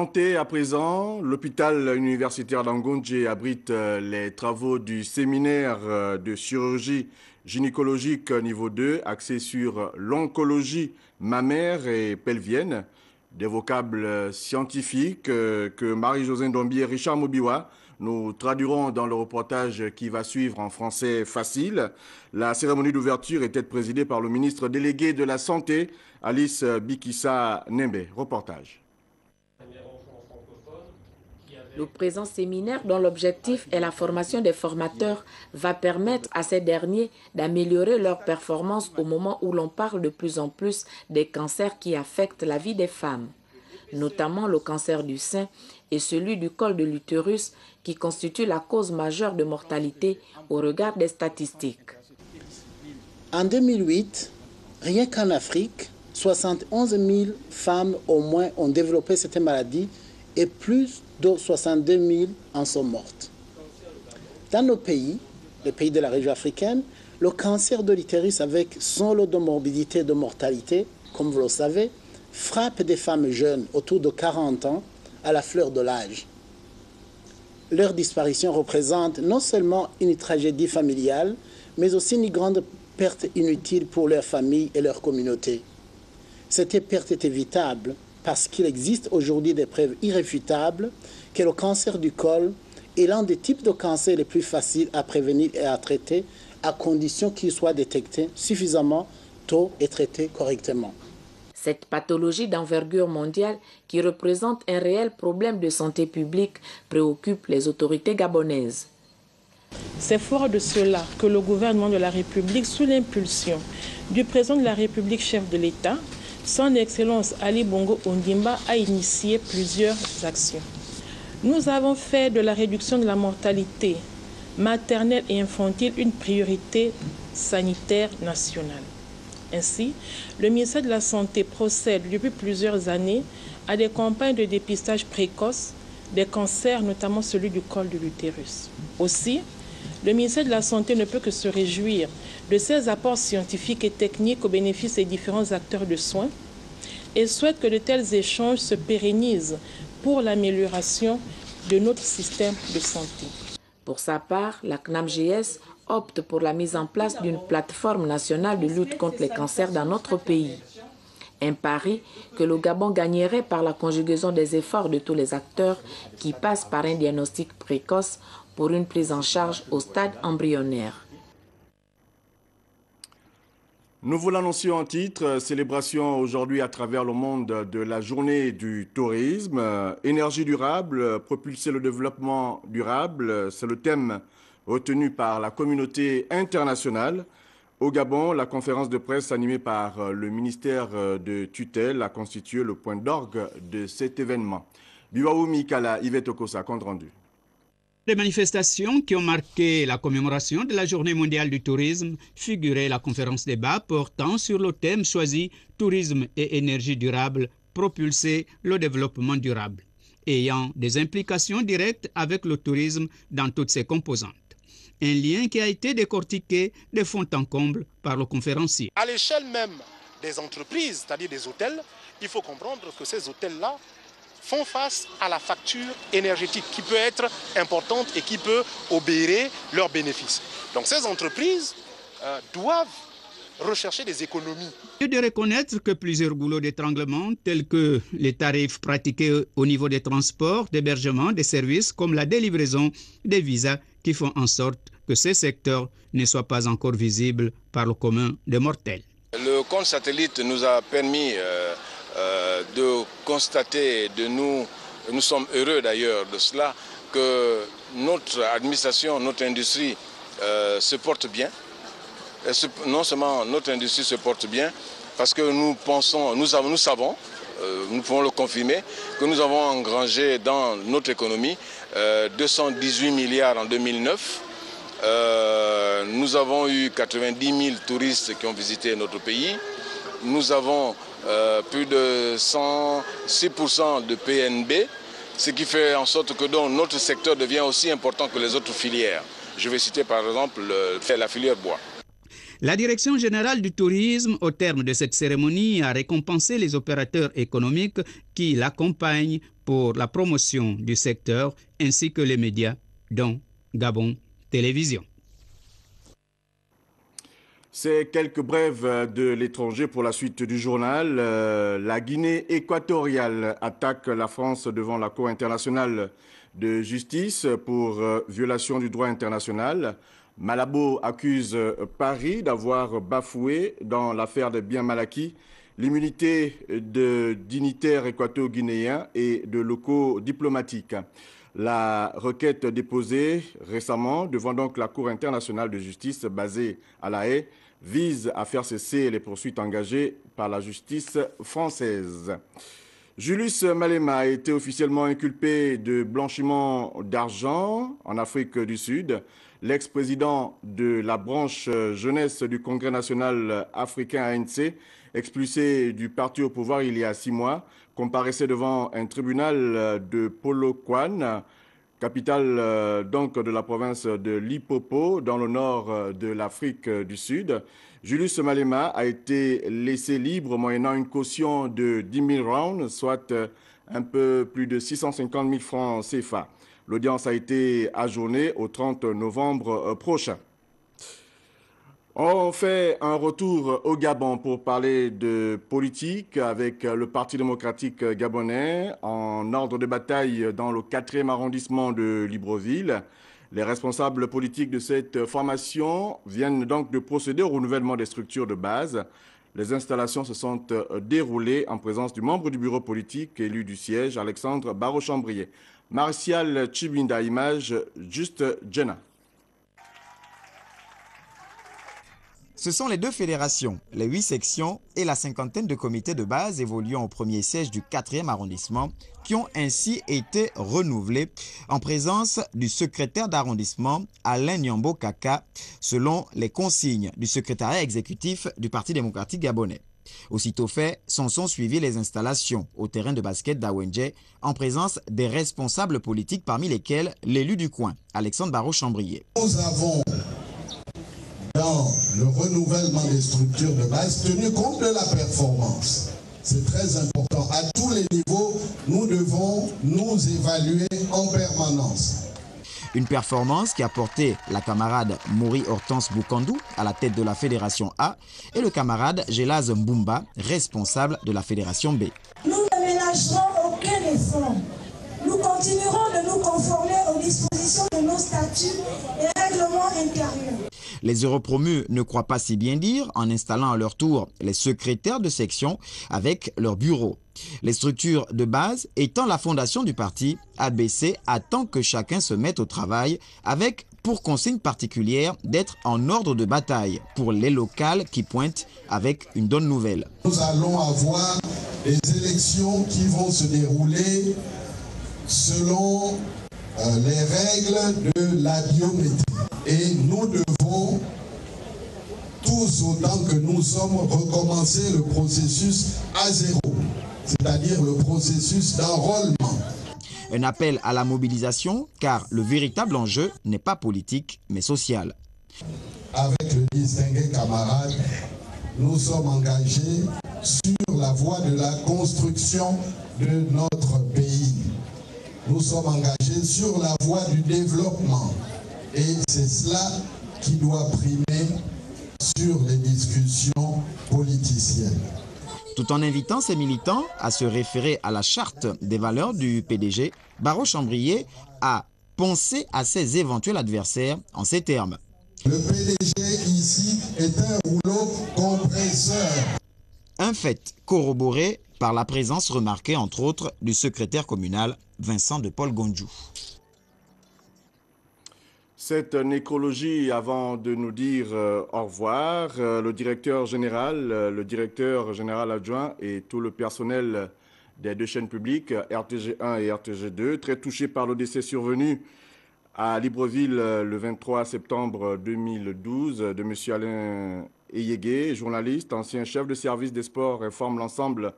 Santé à présent, l'hôpital universitaire d'Angonje abrite les travaux du séminaire de chirurgie gynécologique niveau 2, axé sur l'oncologie mammaire et pelvienne. Des vocables scientifiques que Marie-Josée Ndombi et Richard Mobiwa nous traduirons dans le reportage qui va suivre en français facile. La cérémonie d'ouverture était présidée par le ministre délégué de la Santé, Alice Bikissa Nembe. Reportage. Le présent séminaire, dont l'objectif est la formation des formateurs, va permettre à ces derniers d'améliorer leurs performances au moment où l'on parle de plus en plus des cancers qui affectent la vie des femmes, notamment le cancer du sein et celui du col de l'utérus qui constitue la cause majeure de mortalité au regard des statistiques. En 2008, rien qu'en Afrique, 71 000 femmes au moins ont développé cette maladie et plus de 62 000 en sont mortes. Dans nos pays, les pays de la région africaine, le cancer de l'utérus avec son lot de morbidité et de mortalité, comme vous le savez, frappe des femmes jeunes autour de 40 ans à la fleur de l'âge. Leur disparition représente non seulement une tragédie familiale, mais aussi une grande perte inutile pour leur famille et leur communauté. Cette perte est évitable parce qu'il existe aujourd'hui des preuves irréfutables que le cancer du col est l'un des types de cancers les plus faciles à prévenir et à traiter à condition qu'il soit détecté suffisamment tôt et traité correctement. Cette pathologie d'envergure mondiale qui représente un réel problème de santé publique préoccupe les autorités gabonaises. C'est fort de cela que le gouvernement de la République, sous l'impulsion du président de la République, chef de l'État, Son Excellence Ali Bongo Ondimba, a initié plusieurs actions. Nous avons fait de la réduction de la mortalité maternelle et infantile une priorité sanitaire nationale. Ainsi, le ministère de la Santé procède depuis plusieurs années à des campagnes de dépistage précoce des cancers, notamment celui du col de l'utérus. Aussi, le ministère de la Santé ne peut que se réjouir de ces apports scientifiques et techniques au bénéfice des différents acteurs de soins et souhaite que de tels échanges se pérennisent pour l'amélioration de notre système de santé. Pour sa part, la CNAMGS opte pour la mise en place d'une plateforme nationale de lutte contre les cancers dans notre pays. Un pari que le Gabon gagnerait par la conjugaison des efforts de tous les acteurs qui passent par un diagnostic précoce pour une prise en charge au stade embryonnaire. Nous vous l'annoncions en titre, célébration aujourd'hui à travers le monde de la journée du tourisme. Énergie durable, propulser le développement durable, c'est le thème retenu par la communauté internationale. Au Gabon, la conférence de presse animée par le ministère de tutelle a constitué le point d'orgue de cet événement. Biwaou Mikala, Yvette Okosa, compte rendu. Les manifestations qui ont marqué la commémoration de la Journée mondiale du tourisme figuraient la conférence débat portant sur le thème choisi « Tourisme et énergie durable, propulser le développement durable », ayant des implications directes avec le tourisme dans toutes ses composantes. Un lien qui a été décortiqué de fond en comble par le conférencier. À l'échelle même des entreprises, c'est-à-dire des hôtels, il faut comprendre que ces hôtels-là font face à la facture énergétique qui peut être importante et qui peut obérer leurs bénéfices. Donc ces entreprises doivent rechercher des économies. Et de reconnaître que plusieurs goulots d'étranglement, tels que les tarifs pratiqués au niveau des transports, d'hébergement, des services, comme la délivraison des visas, qui font en sorte que ces secteurs ne soient pas encore visibles par le commun des mortels. Le compte satellite nous a permis de constater, nous sommes heureux d'ailleurs de cela, que notre administration, notre industrie se porte bien. Et non seulement notre industrie se porte bien, parce que nous savons, nous pouvons le confirmer, que nous avons engrangé dans notre économie 218 milliards en 2009. Nous avons eu 90 000 touristes qui ont visité notre pays. Nous avons plus de 106% de PNB, ce qui fait en sorte que notre secteur devient aussi important que les autres filières. Je vais citer par exemple la filière bois. La Direction générale du tourisme, au terme de cette cérémonie, a récompensé les opérateurs économiques qui l'accompagnent pour la promotion du secteur ainsi que les médias, dont Gabon Télévision. C'est quelques brèves de l'étranger pour la suite du journal. La Guinée équatoriale attaque la France devant la Cour internationale de justice pour violation du droit international. Malabo accuse Paris d'avoir bafoué dans l'affaire des biens mal acquis l'immunité de dignitaires équato-guinéens et de locaux diplomatiques. La requête déposée récemment devant donc la Cour internationale de justice basée à La Haye vise à faire cesser les poursuites engagées par la justice française. Julius Malema a été officiellement inculpé de blanchiment d'argent en Afrique du Sud. L'ex-président de la branche jeunesse du Congrès national africain ANC, expulsé du parti au pouvoir il y a 6 mois, comparaissait devant un tribunal de Polokwane, capitale donc de la province de Limpopo, dans le nord de l'Afrique du Sud. Julius Malema a été laissé libre moyennant une caution de 10 000 rounds, soit un peu plus de 650 000 francs CFA. L'audience a été ajournée au 30 novembre prochain. On fait un retour au Gabon pour parler de politique avec le Parti démocratique gabonais en ordre de bataille dans le 4e arrondissement de Libreville. Les responsables politiques de cette formation viennent donc de procéder au renouvellement des structures de base. Les installations se sont déroulées en présence du membre du bureau politique élu du siège, Alexandre Barreau-Chambrier. Martial Chibinda, image Juste Jenna. Ce sont les 2 fédérations, les 8 sections et la 50aine de comités de base évoluant au premier siège du 4e arrondissement qui ont ainsi été renouvelés en présence du secrétaire d'arrondissement Alain Nyambo Kaka selon les consignes du secrétariat exécutif du Parti démocratique gabonais. Aussitôt fait, sont suivies les installations au terrain de basket d'Awenje en présence des responsables politiques parmi lesquels l'élu du coin, Alexandre Barreau-Chambrier. Nous avons dans le renouvellement des structures de base, tenu compte de la performance. C'est très important. À tous les niveaux, nous devons nous évaluer en permanence. Une performance qui a porté la camarade Mori Hortense Boukandou à la tête de la Fédération A et le camarade Gelaz Mbumba, responsable de la Fédération B. Nous ne ménagerons aucun effort. Nous continuerons de nous conformer aux dispositions de nos statuts et règlements intérieurs. Les europromus ne croient pas si bien dire en installant à leur tour les secrétaires de section avec leur bureau. Les structures de base étant la fondation du parti, ABC attend que chacun se mette au travail avec pour consigne particulière d'être en ordre de bataille pour les locales qui pointent avec une bonne nouvelle. Nous allons avoir des élections qui vont se dérouler selon les règles de la biométrie. Et nous devons, tous autant que nous sommes, recommencer le processus à zéro, c'est-à-dire le processus d'enrôlement. Un appel à la mobilisation, car le véritable enjeu n'est pas politique, mais social. Avec le distingué camarade, nous sommes engagés sur la voie de la construction de notre pays. Nous sommes engagés sur la voie du développement. Et c'est cela qui doit primer sur les discussions politiciennes. Tout en invitant ses militants à se référer à la charte des valeurs du PDG, Barreau-Chambrier a pensé à ses éventuels adversaires en ces termes. Le PDG ici est un rouleau compresseur. Un fait corroboré par la présence remarquée entre autres du secrétaire communal Vincent de Paul Gondjou. Cette nécrologie, avant de nous dire au revoir, le directeur général adjoint et tout le personnel des 2 chaînes publiques, RTG1 et RTG2, très touchés par le décès survenu à Libreville le 23 septembre 2012 de M. Alain Eyégué, journaliste, ancien chef de service des sports, informe l'ensemble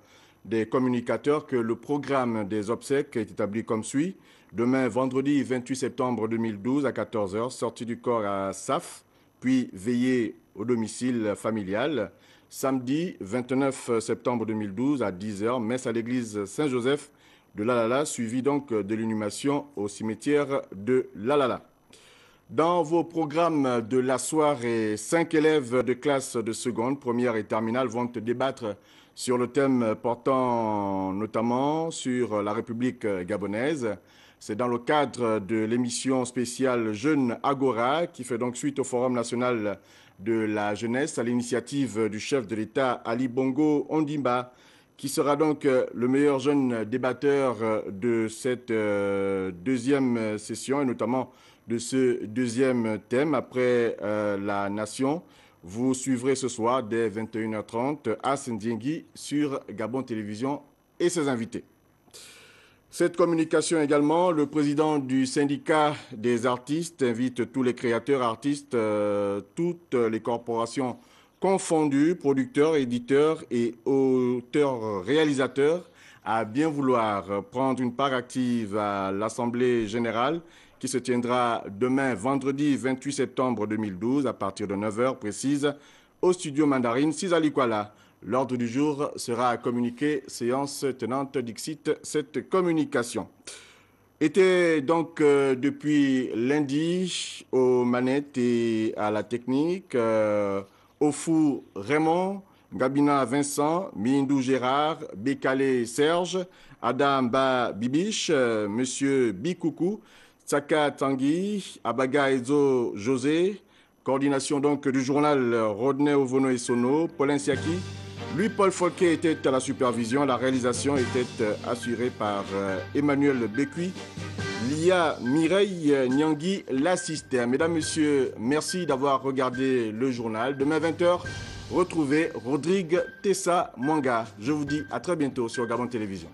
des communicateurs que le programme des obsèques est établi comme suit. Demain, vendredi 28 septembre 2012 à 14h, sortie du corps à SAF, puis veillée au domicile familial. Samedi 29 septembre 2012 à 10h, messe à l'église Saint-Joseph de Lalala, suivi donc de l'inhumation au cimetière de Lalala. Dans vos programmes de la soirée, 5 élèves de classe de seconde, première et terminale vont débattre sur le thème portant notamment sur la République gabonaise. C'est dans le cadre de l'émission spéciale Jeunes Agora qui fait donc suite au Forum national de la jeunesse à l'initiative du chef de l'État Ali Bongo Ondimba, qui sera donc le meilleur jeune débatteur de cette deuxième session et notamment de ce deuxième thème après la nation. Vous suivrez ce soir dès 21h30 à Sendiengui sur Gabon Télévision et ses invités. Cette communication également, le président du syndicat des artistes invite tous les créateurs, artistes, toutes les corporations confondues, producteurs, éditeurs et auteurs-réalisateurs, à bien vouloir prendre une part active à l'Assemblée générale qui se tiendra demain, vendredi 28 septembre 2012, à partir de 9h précise, au studio Mandarine, Sizali-Kuala. L'ordre du jour sera à communiquer, séance tenante Dixit, cette communication. Était donc depuis lundi aux manettes et à la technique, au fou Raymond, Gabina Vincent, Mindou Gérard, Bekale Serge, Adam Ba Bibiche, Monsieur Bikoukou, Tsaka Tanguy, Abaga Ezo José, coordination donc du journal Rodney Ovono et Sono, Paulin Siaki. Lui, Paul Folquet était à la supervision. La réalisation était assurée par Emmanuel Bekui. Lia Mireille Nyangui l'assistait. Mesdames, Messieurs, merci d'avoir regardé le journal. Demain 20h, retrouvez Rodrigue Tessa Mwanga. Je vous dis à très bientôt sur Gabon Télévision.